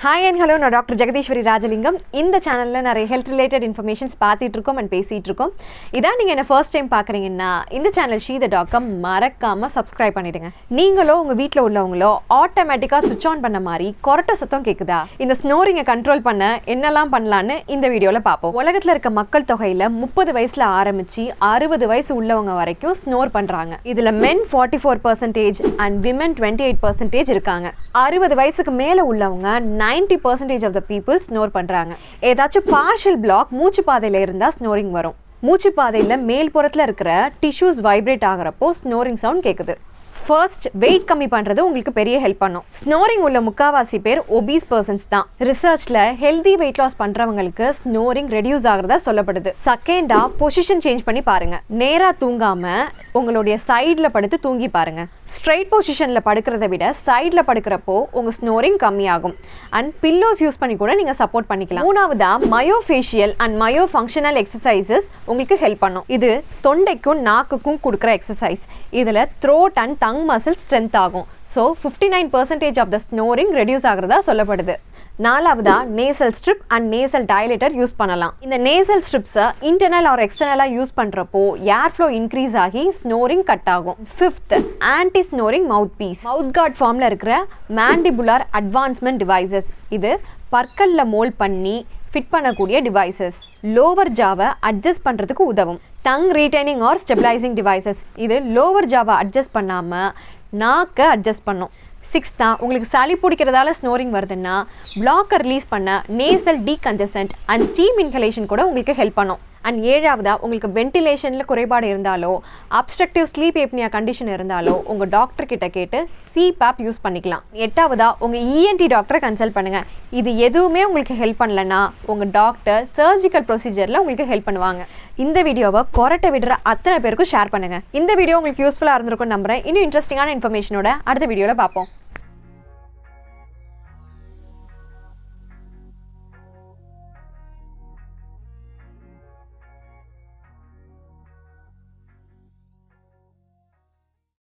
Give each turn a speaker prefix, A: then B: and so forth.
A: Hi and hello, நான் doctor Jagadeeswari Rajalingam. இந்த சேனல்ல நிறைய ஹெல்த் ரிலேட்டட் இன்ஃபர்மேஷன்ஸ் பார்த்துட்டு இருக்கோம் அண்ட் பேசிட்டு இருக்கோம். இதான் நீங்க என்ன ஃபர்ஸ்ட் டைம் பார்க்குறீங்கன்னா இந்த சேனல் shethedoc மறக்காம சப்ஸ்கிரைப் பண்ணிடுங்க. நீங்களோ உங்க வீட்டில் உள்ளவங்களோ ஆட்டோமேட்டிக்காக சுவிட்ச் ஆன் பண்ண மாதிரி கொரட்ட சத்தம் கேட்குதா? இந்த ஸ்னோரிங்கை கண்ட்ரோல் பண்ண என்னெல்லாம் பண்ணலான்னு இந்த வீடியோவில் பார்ப்போம். உலகத்தில் இருக்க மக்கள் தொகையில் 30 வயசுல ஆரம்பிச்சு 60 வயசு உள்ளவங்க வரைக்கும் ஸ்னோர் பண்றாங்க. இதுல men 44% அண்ட் women 28% இருக்காங்க. 60 வயசுக்கு மேல உள்ளவங்க 90% of the people snore பண்றாங்க. ஏதாச்சும் partial block மூச்சு பாதையில இருந்தா ஸ்னோரிங் வரும். மூச்சு பாதையில மேல் புறத்துல இருக்கிற டிஷ்யூஸ் வைப்ரேட் ஆகிறப்போ ஸ்னோரிங் சவுண்ட் கேக்குது. ஃபர்ஸ்ட் வெயிட் கம்மி பண்ணுறது உங்களுக்கு பெரிய ஹெல்ப் பண்ணும். ஸ்னோரிங் உள்ள முக்காவாசி பேர் ஒபீஸ் பர்சன்ஸ் தான். ரிசர்ச்சில் ஹெல்தி வெயிட் லாஸ் பண்ணுறவங்களுக்கு ஸ்னோரிங் ரெடியூஸ் ஆகிறதா சொல்லப்படுது. செகண்டாக பொசிஷன் சேஞ்ச் பண்ணி பாருங்க. நேராக தூங்காமல் உங்களுடைய சைடில் படுத்து தூங்கி பாருங்க. ஸ்ட்ரைட் பொசிஷனில் படுக்கிறத விட சைடில் படுக்கிறப்போ உங்கள் ஸ்னோரிங் கம்மியாகும். அண்ட் பில்லோஸ் யூஸ் பண்ணி கூட நீங்கள் சப்போர்ட் பண்ணிக்கலாம். மூணாவதாக myofascial and myo functional exercises உங்களுக்கு ஹெல்ப் பண்ணும். இது தொண்டைக்கும் நாக்குக்கும் கொடுக்குற எக்ஸசைஸ். இதில் throat and tongue muscle strength ஆகும். So 59% of the snoring reduce ஆகிறதா சொல்லப்படுது. நாலாவதா nasal strip and nasal dilator use பண்ணலாம். இந்த நேசல் ஸ்ட்ரிப்ஸை இன்டர்னல் ஆர் எக்ஸ்டர்னலாக யூஸ் பண்ணுறப்போ ஏர் ஃப்ளோ இன்க்ரீஸ் ஆகி ஸ்னோரிங் கட் ஆகும். Fifth anti snoring mouth piece. Mouth guard ஃபார்மில் இருக்கிற மேண்டிபுலார் அட்வான்ஸ்மெண்ட் டிவைசஸ். இது பற்களில் மோல்ட் பண்ணி ஃபிட் பண்ணக்கூடிய டிவைசஸ். லோவர் ஜாவை அட்ஜஸ்ட் பண்ணுறதுக்கு உதவும். Tongue retaining or stabilizing devices. இது லோவர் ஜாவை அட்ஜஸ்ட் பண்ணாமல் நாக்கை அட்ஜஸ்ட் பண்ணும். சிக்ஸ்த்தா உங்களுக்கு சளி பிடிக்கிறதால ஸ்னோரிங் வருதுன்னா பிளாக்கை ரிலீஸ் பண்ண நேசல் டீகன்ஜசன்ட் அண்ட் ஸ்டீம் இன்ஹலேஷன் கூட உங்களுக்கு ஹெல்ப் பண்ணும். அண்ட் ஏழாவதா உங்களுக்கு வென்டிலேஷனில் குறைபாடு இருந்தாலோ அப்ஸ்ட்ரக்டிவ் ஸ்லீப் ஏப்னியா கண்டிஷன் இருந்தாலோ உங்கள் டாக்டர் கிட்ட கேட்டு CPAP யூஸ் பண்ணிக்கலாம். எட்டாவதா உங்கள் ENT டாக்டரை கன்சல்ட் பண்ணுங்கள். இது எதுவுமே உங்களுக்கு ஹெல்ப் பண்ணலன்னா உங்கள் டாக்டர் சர்ஜிக்கல் ப்ரொசீஜரில் உங்களுக்கு ஹெல்ப் பண்ணுவாங்க. இந்த வீடியோவை கொரட்டை விடுற அத்தனை பேருக்கும் ஷேர் பண்ணுங்கள். இந்த வீடியோ உங்களுக்கு யூஸ்ஃபுல்லாக இருந்திருக்கும் நம்புறேன். இன்னும் இன்ட்ரெஸ்டிங்கான இன்ஃபர்மேஷனோட அடுத்த வீடியோவில் பார்ப்போம்.